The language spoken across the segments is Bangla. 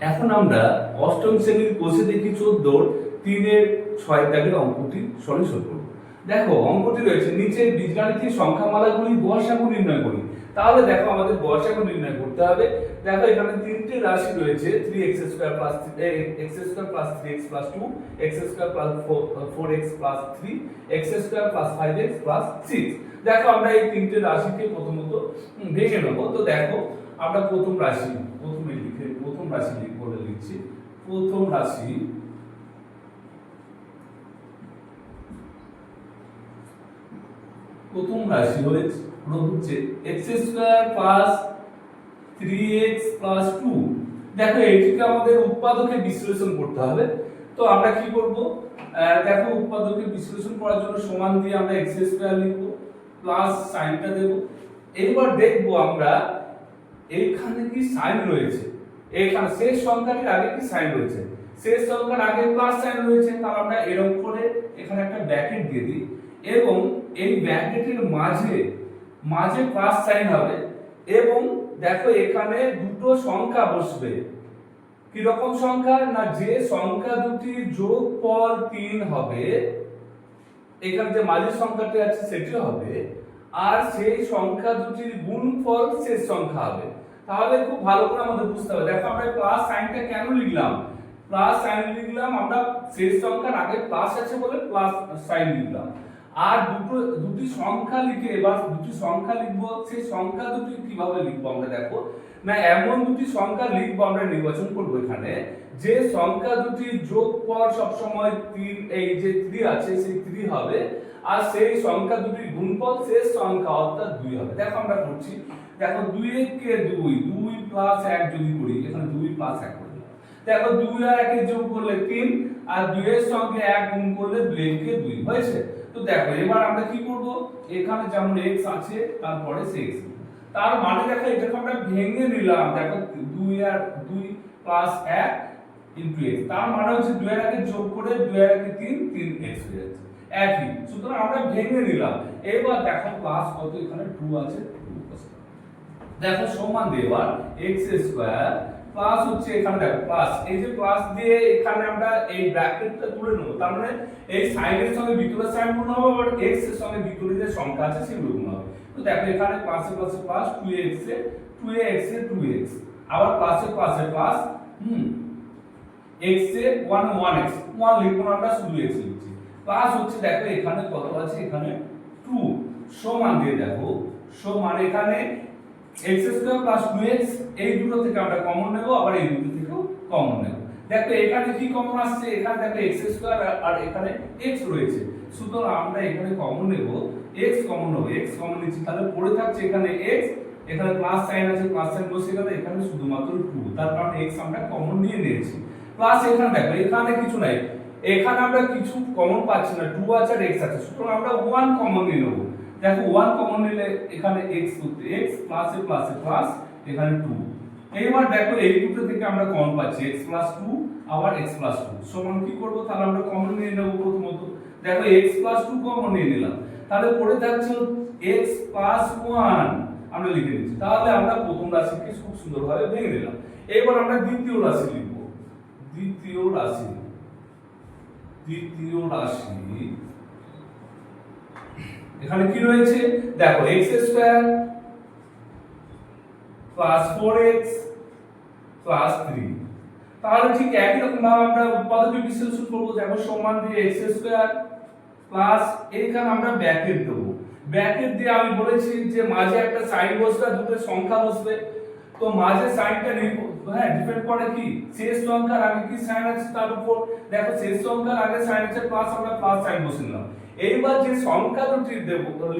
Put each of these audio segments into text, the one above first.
এখন আমরা অষ্টম শ্রেণীর কোষে দেখি 14 3-এর 6 দাগের অঙ্কটি সলিউশন করব। দেখো অঙ্কটি রয়েছে নিচে বীজগাণিতিক সংখ্যামালাগুলি গসাগু নির্ণয় করি। তাহলে দেখো আমাদের গসাগু নির্ণয় করতে হবে। দেখো এখানে তিনটি রাশি রয়েছে 3x² + x² + 3x + 2 x² + 4x + 3 x² + 5x + 6। দেখো আমরা এই তিনটি রাশিকে প্রথমত ভেঙে নেব। তো দেখো আমরা প্রথম রাশি বলে লিখছি। প্রথম রাশি হচ্ছে x² + 3x + 2। দেখো এটিকে আমাদের উৎপাদকে বিশ্লেষণ করতে হবে। তো আমরা কি করব, দেখো উৎপাদকে বিশ্লেষণ করার জন্য সমান দিয়ে আমরা x² লিখব প্লাস সাইনটা দেব। এবার দেখব আমরা এখানে কি সাইন রয়েছে, এখানে শেষ সংখ্যাটির আগে কি সাইন রয়েছে। শেষ সংখ্যার আগে প্লাস সাইন রয়েছে, তাহলে আমরা এরকম করে এখানে একটা ব্র্যাকেট দিয়ে দিই এবং এই ব্র্যাকেটের মাঝে প্লাস সাইন হবে এবং দেখো এখানে দুটো সংখ্যা বসবে। কি রকম সংখ্যা না, যে সংখ্যা দুটির যোগফল 3 হবে, এখানে যে মাঝের সংখ্যাটি আছে সেটি হবে, আর সেই সংখ্যা দুটির গুণফল শেষ সংখ্যা হবে। তাহলে খুব ভালো করে আমাদের বুঝতে হবে। দেখো আমরা প্লাস সাইনটা কেন লিখলাম, আমরা শেষ সংখ্যার আগে প্লাস আছে বলে প্লাস সাইন লিখলাম। আর দুটি সংখ্যা লিখে এবার দুটি সংখ্যা লিখবো, সেই সংখ্যা দুটি কিভাবে লিখবো আমরা দেখো না, এমন দুটি সংখ্যা লিখবো আমরা নির্বাচন করব এখানে যে সংখ্যা দুটির যোগফল সব সময় 3, এই যে 3 আছে সেই 3 হবে, আর সেই সংখ্যা দুটির গুণফল শেষ সংখ্যা অর্থাৎ 2 হবে। দেখো আমরা করছি, দেখো 2 কে 2 + 1 যদি করি, এখানে 2 + 1 করলাম। দেখো 2 আর 1 এর যোগ করলে 3, আর 2 এর সঙ্গে 1 গুণ করলে 2 কে 2 হয়েছে। তো দেখো এবার আমরা কি করব, এখানে যেমন x আছে তারপরে x, তার মানে দেখো এটাকে আমরা ভেঙে নিলাম। দেখো 2 আর 2 + 1 * x, তার মানে হচ্ছে 2 আর 1 যোগ করে 2 আর 1 3 3x হয়ে যাচ্ছে একই। সুতরাং আমরা ভেঙে নিলাম। এবার দেখো প্লাস কত, এখানে 2 আছে, দেখো সমান দিয়ে এবার x² প্লাস হচ্ছে এখানে দেখো প্লাস, এই যে প্লাস দিয়ে এখানে আমরা এই ব্র্যাকেটটা তুলে নেব। তার মানে এই সাইনের সঙ্গে ভিতরের সাইন গুণ হবে, আর x এর সঙ্গে ভিতরে যে সংখ্যা আছে সেগুলো গুণ হবে। তো দেখো এখানে প্লাসে প্লাসে প্লাস 2x এ 2x, আবার প্লাসে প্লাসে প্লাস x এ 1x 1 লিখবো না, আমরা শুধু x লিখছি। প্লাস হচ্ছে দেখো এখানে কত আছে, এখানে 2 সমান দিয়ে দেখো সমান এখানে x² + 2x, এই দুটো থেকে আমরা কমন নেব, আবার এই দুটো থেকেও কমন নেব। দেখো এখানে কি কমন আসছে, এখানে দেখো x² আর এখানে x রয়েছে, সুতরাং আমরা এখানে কমন নেব x কমন নেব, x কমন নিচ্ছি, তাহলে পড়ে থাকছে এখানে x, এখানে প্লাস সাইন আছে, প্লাস সাইন বসে গেল, এখানে শুধুমাত্র 2, তার কারণে x আমরা কমন নিয়ে নিয়েছি। প্লাস এখানে দেখো এখানে কিছু নাই, এখানে আমরা কিছু কমন পাচ্ছি না, 2 আছে আর x আছে, সুতরাং আমরা 1 কমন নিয়ে নেব। দেখো 1 কমন নিলে এখানে x করতে x প্লাসে প্লাসে প্লাস এখানে 2। এইবার দেখো এই দুটো থেকে আমরা কমন পাচ্ছি x + 2 আবার x + 2 সমান কি করব, তাহলে আমরা কমন নিয়ে নেব প্রথমত। দেখো x + 2 কমন নিয়ে নিলাম, তাহলে পড়ে থাকছে x + 1 আমরা লিখে নিচ্ছি। তাহলে আমরা প্রথম রাশিকে খুব সুন্দরভাবে ভেঙে নিলাম। এবার আমরা দ্বিতীয় রাশি লিখব। দ্বিতীয় রাশি এখানে কি রয়েছে, দেখো x² + 4x + 3। তাহলে ঠিক একই রকম ভাবে আমরা উৎপাদকে বিশ্লেষণ করব। দেখো সমান দিয়ে x² প্লাস এখানে আমরা ব্র্যাকেট দেব। ব্র্যাকেট দিয়ে আমি বলেছি যে মাঝে একটা সাইন বসবে, দুটো সংখ্যা বসবে। তো মাঝে সাইনটা ডিপেন্ড করে কি শেষ সংখ্যার আগে কি সাইন আছে তার উপর। দেখো শেষ সংখ্যার আগে সাইন আছে প্লাস, আমরা প্লাস সাইন বসিয়ে এইবার যে সংখ্যা দুটি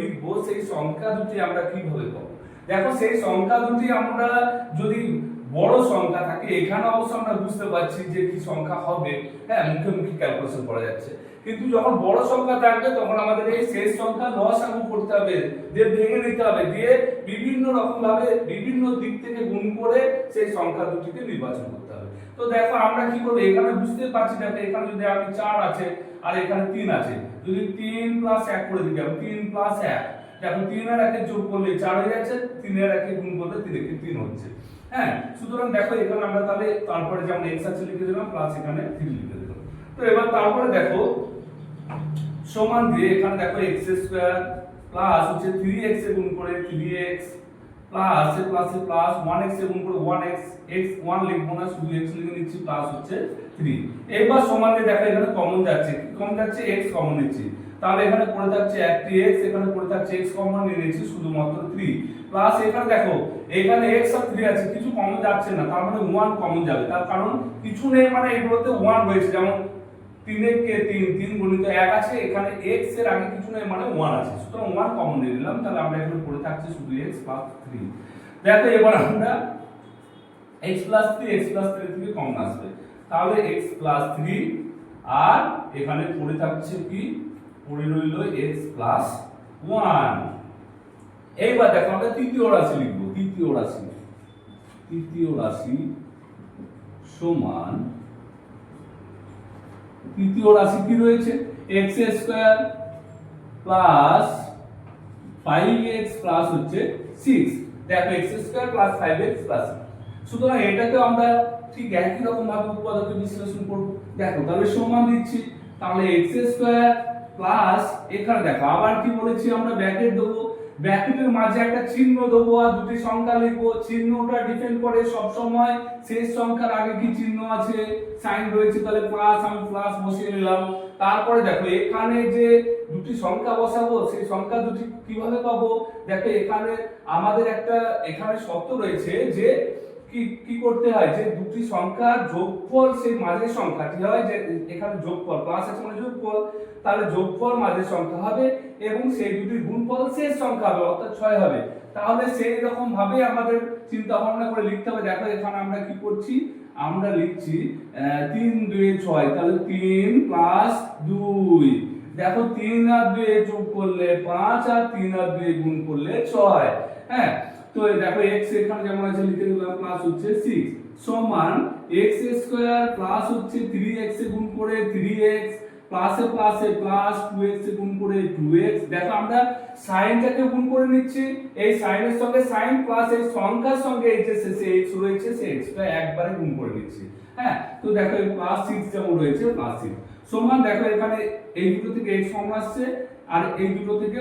লিখবো, সেই সংখ্যা দুটি আমরা কিভাবে পাবো। দেখো সেই সংখ্যা দুটি আমরা যদি বড় সংখ্যা থাকে, এখানে অবশ্য আমরা বুঝতে পারছি যে কি সংখ্যা হবে, মুখে ক্যালকুলেশন করা যাচ্ছে। কিন্তু যখন বড় সংখ্যা থাকবে তখন আমাদের এই শেষ সংখ্যা লসাগু করতে হবে, দিয়ে ভেঙে নিতে হবে, দিয়ে বিভিন্ন রকম ভাবে বিভিন্ন দিক থেকে গুণ করে সেই সংখ্যা দুটিকে নির্বাচন করতে হবে। তো দেখো আমরা কি করব, এখানে বুঝতে পারছি দেখো এখানে যদি আমি 4 আছে আর এখানে 3 আছে, যদি 3 + 1 করে দিই, 3 + 1, দেখো 3 আর 1 যোগ করলে 4 হয়ে যাচ্ছে, 3 আর 1 গুণ করলে 3 হচ্ছে। হ্যাঁ, সুতরাং দেখো এখানে আমরা তাহলে তারপরে যেমন x আছে লিখে দিলাম প্লাস এখানে 3 লিখে দিলাম। তো এবার তারপরে দেখো সমান দিয়ে এখানে দেখো x স্কয়ার প্লাস হচ্ছে 3x এ গুণ করে 3x প্লাস এ প্লাস 1x এ গুণ করে 1x x 1 লিখবো না, শুধু x লিখে নিচ্ছি, প্লাস হচ্ছে 3। এবার সমান দিয়ে দেখো এখানে কমন যাচ্ছে, কি কমন যাচ্ছে, x কমন নিচ্ছি, তাহলে এখানে পড়ে থাকছে একটি x, এখানে পড়ে থাকছে x কমন নিয়ে নিচ্ছি শুধুমাত্র 3, প্লাস এখানে দেখো এখানে x আর 3 আছে, কিছু কমন যাচ্ছে না, তার মানে 1 কমন যাবে, তার কারণ কিছু নেই, মানে এগুলোতে 1 রয়েছে, যেমন 3 কে 3 গুণিত 1 আছে, এখানে x এর আগে কিছু নেই মানে 1 আছে, সুতরাং 1 কমন নিয়ে নিলাম, তাহলে আমরা এখানে পড়ে থাকছে শুধু x প্লাস 3। দেখো এবার আমরা x প্লাস 3 থেকে কমন আসবে, তাহলে x প্লাস 3 আর এখানে পড়ে থাকছে কি, পড়ে রইল x প্লাস 1। এইবার দেখো আমরা তৃতীয় রাশি লিখব, তৃতীয় রাশি সমান, তৃতীয় রাশি কি রয়েছে, x square plus 5x plus হচ্ছে 6। দেখো x square plus 5x plus, সুতরাং এটাকে আমরা ঠিক একই রকম ভাবে উৎপাদকে বিশ্লেষণ করব। দেখো তাহলে সমান দিচ্ছি, তাহলে x স্কয়ার প্লাস এখানে দেখো আবার কি বলেছি আমরা ব্র্যাকেট দেবো, ব্র্যাকেটের মাঝে একটা চিহ্ন দেবো আর দুটি সংখ্যা লিখবো, চিহ্নটা ডিপেন্ড করে সব সময় শেষ সংখ্যার আগে কি চিহ্ন আছে, সাইন রয়েছে, তাহলে প্লাস, আমি প্লাস বসিয়ে নিলাম। তারপরে দেখো এখানে যে দুটি সংখ্যা বসাবো সেই সংখ্যা দুটি কিভাবে পাবো, দেখো এখানে আমাদের একটা এখানে শর্ত রয়েছে যে কি করতে হয়, যে দুটি সংখ্যা যোগফল সেই মাঝের সংখ্যাটি হয়, যে এখানে যোগফল প্লাস আছে মানে যোগফল, তাহলে যোগফল মাঝের সংখ্যা হবে এবং সেই দুটির গুণফল শেষ সংখ্যা হবে, অর্থাৎ 6 হবে। তাহলে সেই রকম ভাবে আমাদের চিন্তা ভাবনা করে লিখতে হবে। দেখো এখানে আমরা কি করছি, আমরা লিখছি 3 2 6, তাহলে 3 প্লাস 2, দেখো 3 আর 2 যোগ করলে 5 আর 3 আর 2 গুণ করলে 6। হ্যাঁ, তো দেখো x এখানে যেমন আছে লিখে দিলাম, প্লাস হচ্ছে 6 সমান x স্কয়ার প্লাস হচ্ছে 3x এ গুণ করে 3x প্লাসে প্লাস 2x এ গুণ করে 2x। দেখো আমরা সাইনটাকে গুণ করে নিচ্ছি, এই সাইনের সঙ্গে সাইন প্লাস এই সংখ্যার সঙ্গে এই যে শেষে x রয়েছে সেই x টা একবারে গুণ করে নিচ্ছি। হ্যাঁ, তো দেখো এই প্লাস 6 যেমন রয়েছে প্লাস 6 সমান, দেখো এখানে এই দুটো থেকে x কমন আসছে আর এই দুটো থেকে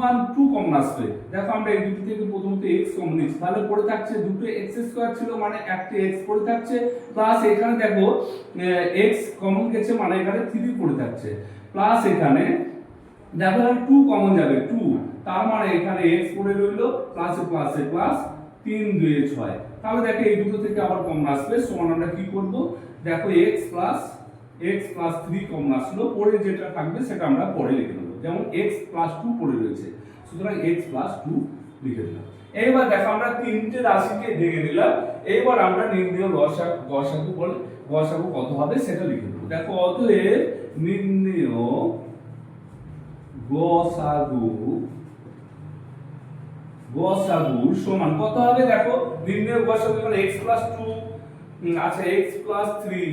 1 2 কমন আসবে। দেখো আমরা এই দুটো থেকে প্রথমত x কমন নিচ্ছি, তাহলে পড়ে থাকছে দুটো x স্কয়ার ছিল মানে একটা x পড়ে থাকছে, প্লাস এখানে দেখো x কমন গেছে মানে এখানে 3 পড়ে থাকছে, প্লাস এখানে দেখো 2 কমন যাবে 2, তার মানে এখানে x পড়ে রইলো প্লাসে প্লাস 3 2 6। তাহলে দেখো এই দুটো থেকে আবার কমন আসবে, সমান আমরা কি করব, দেখো x প্লাস 3 কমন আসলো, পরে যেটা থাকবে সেটা আমরা পরে লিখে নেব, যেমন x প্লাস 2 পড়ে রয়েছে, সুতরাং x প্লাস 2 লিখে দিলাম। এইবার দেখো আমরা তিনটে রাশিকে ভেঙে নিলাম, এইবার আমরা নির্ণয় গসাগু বলে গসাগু কত হবে সেটা লিখে দেব। দেখো অতএব নির্ণয় গসাগু সমান কত হবে, দেখো নির্ণয় গসাগু মানে x প্লাস 2, আচ্ছা x প্লাস 3,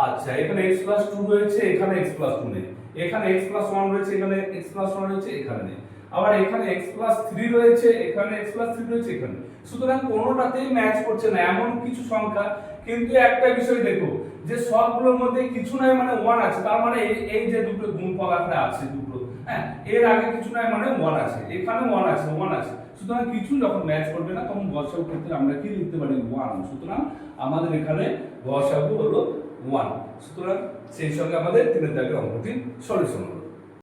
আচ্ছা এখানে x প্লাস 2 রয়েছে, এখানে x প্লাস 2 নেই, এখানে x প্লাস 1 রয়েছে, এখানে x প্লাস 1 রয়েছে, এখানে নেই, আবার এখানে x প্লাস 3 রয়েছে, এখানে x প্লাস 3 রয়েছে, এখানে, সুতরাং কোনোটাতেই ম্যাচ করছে না এমন কিছু সংখ্যা। কিন্তু একটা বিষয় দেখো যে সবগুলোর মধ্যে কিছু নাই মানে 1 আছে, তার মানে এই যে দুটো গুণফল আকারে আছে দুটো, হ্যাঁ এর আগে কিছু নাই মানে 1 আছে, এখানে 1 আছে, সুতরাং কিছু যখন ম্যাচ করবে না তখন গসাগু ক্ষেত্রে আমরা কি লিখতে পারি 1, সুতরাং আমাদের এখানে গসাগু হলো 1, সুতরাং সেই সঙ্গে আমাদের 3 এর দাগের অঙ্কটি সলিউশন হলো।